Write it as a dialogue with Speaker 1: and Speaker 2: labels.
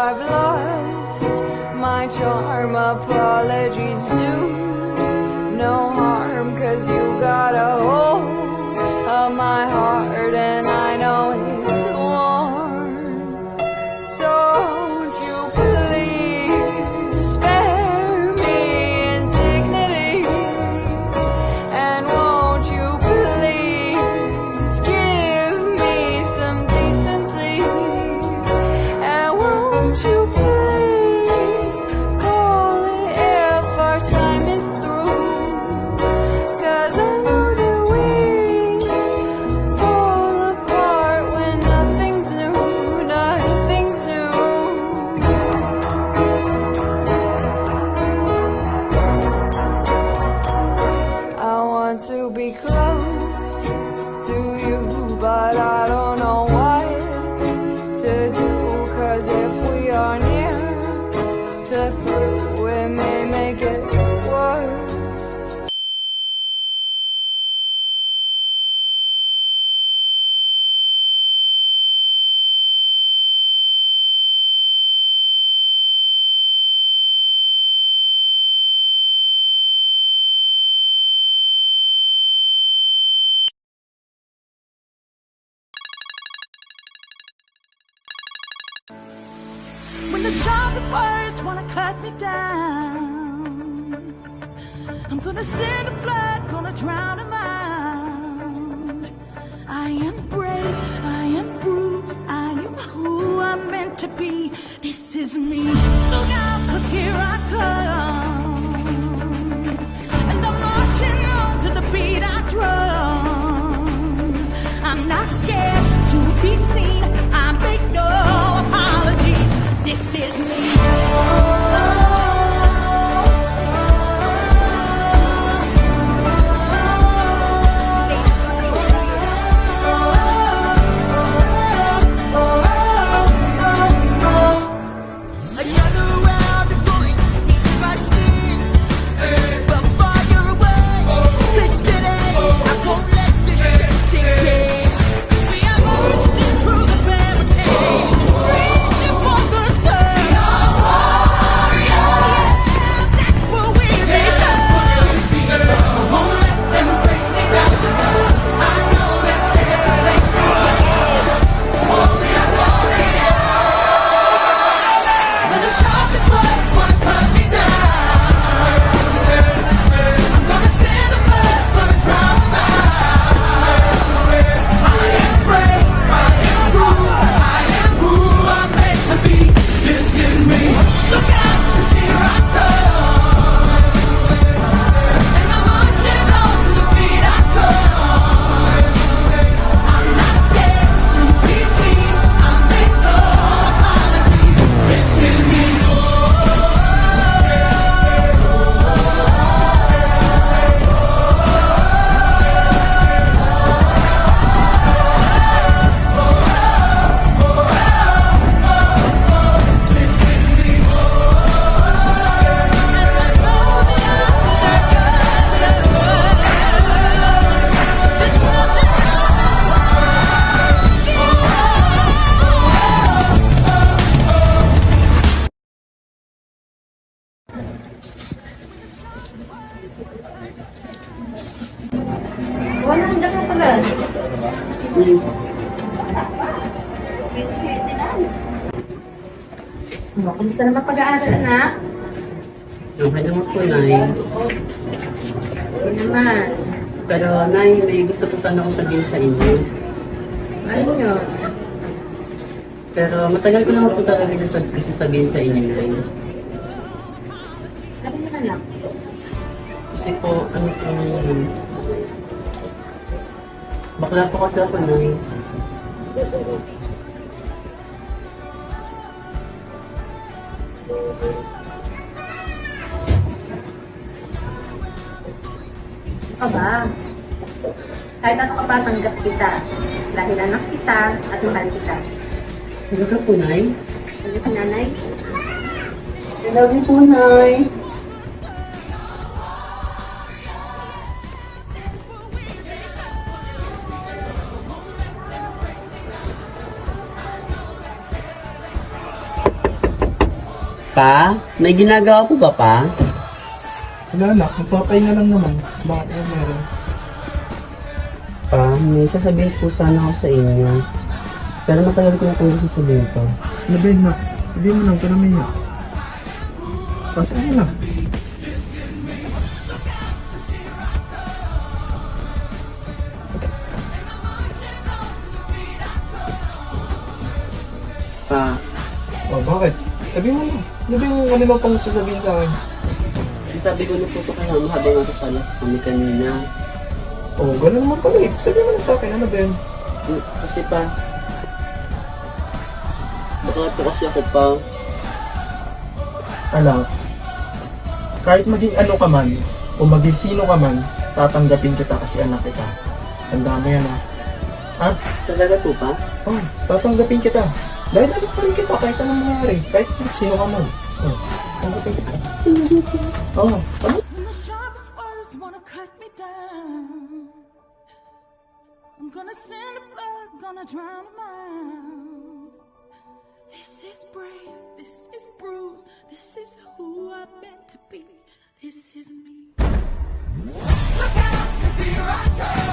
Speaker 1: I've lost my charm. Apologies due, no harm, 'cause you got a hold of my heart and I know it's warm. So won't you please spare me indignity, and won't you please give me some decency, and won't you please call it if our time is through, 'cause I know that we fall apart when nothing's new, nothing's new. I want to be close to you, but I don't know what to do, 'cause if we are near to through, it may make it worse.
Speaker 2: When the sharpest words wanna cut me down, I'm gonna send the blood, gonna drown them out. I am brave, I am bruised, I am who I'm meant to be. This is me. Look out, 'cause here I come, and I'm marching on to the beat I drum. I'm not scared to be seen, I make no apologies. This is me. Another round of bullets eats my skin, but fire away. Listen, I won't let this shit sink in. We are bursting through the barricades, reaching for the sun. Yeah, that's what we're become. I won't let them break me down. I know that there's a place for us. Only I want it. When the sharpest words wanna cut me down, I'm gonna send the blood, gonna drown them out. I am brave, I am bruised, I am who I'm meant to be. This is me. Look out, 'cause here I come, and I'm marching on to the beat I drum. I'm not scared to be seen, I make no apologies. This is me.
Speaker 3: Wala nang dapat pag Kumusta naman pag-aaral, anak?
Speaker 4: Okay naman po, Nay.
Speaker 3: Hindi naman.
Speaker 4: Pero, Nay, may gusto po sana akong sabihin sa inyo.
Speaker 3: Ano nyo?
Speaker 4: Pero matagal ko naman po talaga gusto sabihin sa inyo, Nay.
Speaker 3: Ano nyo, anak?
Speaker 4: Kasi po, ano po, bakla po kasi ako, Nay.
Speaker 3: Aba, kahit ako kapatanggap kita, dahil anak kita at mahal kita.
Speaker 4: Talaga po, Nay?
Speaker 3: Ano si nanay?
Speaker 4: I love you po, Nay. Pa? May ginagawa po ba, Pa?
Speaker 5: Wala anak, magpapahinga lang naman. Bakit ano meron?
Speaker 4: Pa, may sasabihin po sana ako sa inyo. Pero matagal ko na itong gusto sabihin to.
Speaker 5: Ano ba yun, Nak? Sabihin mo lang, ito na may hiya. Pasok mo lang.
Speaker 4: Pa,
Speaker 5: Oh, bakit? Sabihin mo lang. Ano ba yung ano pang sasabihin sa akin?
Speaker 4: sabi ko na po ito kasama habang nasa sala kami kanina.
Speaker 5: Oh, ganun naman pala eh. Sabihin mo lang sa akin, ano ba yun?
Speaker 4: Kasi pa, baka po kasi ako pa.
Speaker 5: Anak, kahit maging ano ka man, o maging sino ka man, tatanggapin kita kasi anak kita. Tanda mo yan, ha? Ha?
Speaker 4: Talaga po pa?
Speaker 5: Oh, tatanggapin kita. Dahil anak pa rin kita, kahit anong mangyari. Kahit sino ka man. Oh, tanggapin kita. Oh, ano?
Speaker 2: When the sharpest words wanna cut me down, I'm gonna send the blood, gonna drown a mind. This is brave, this is bruised, this is who I'm meant to be. This is me. Look out, 'cause here I come.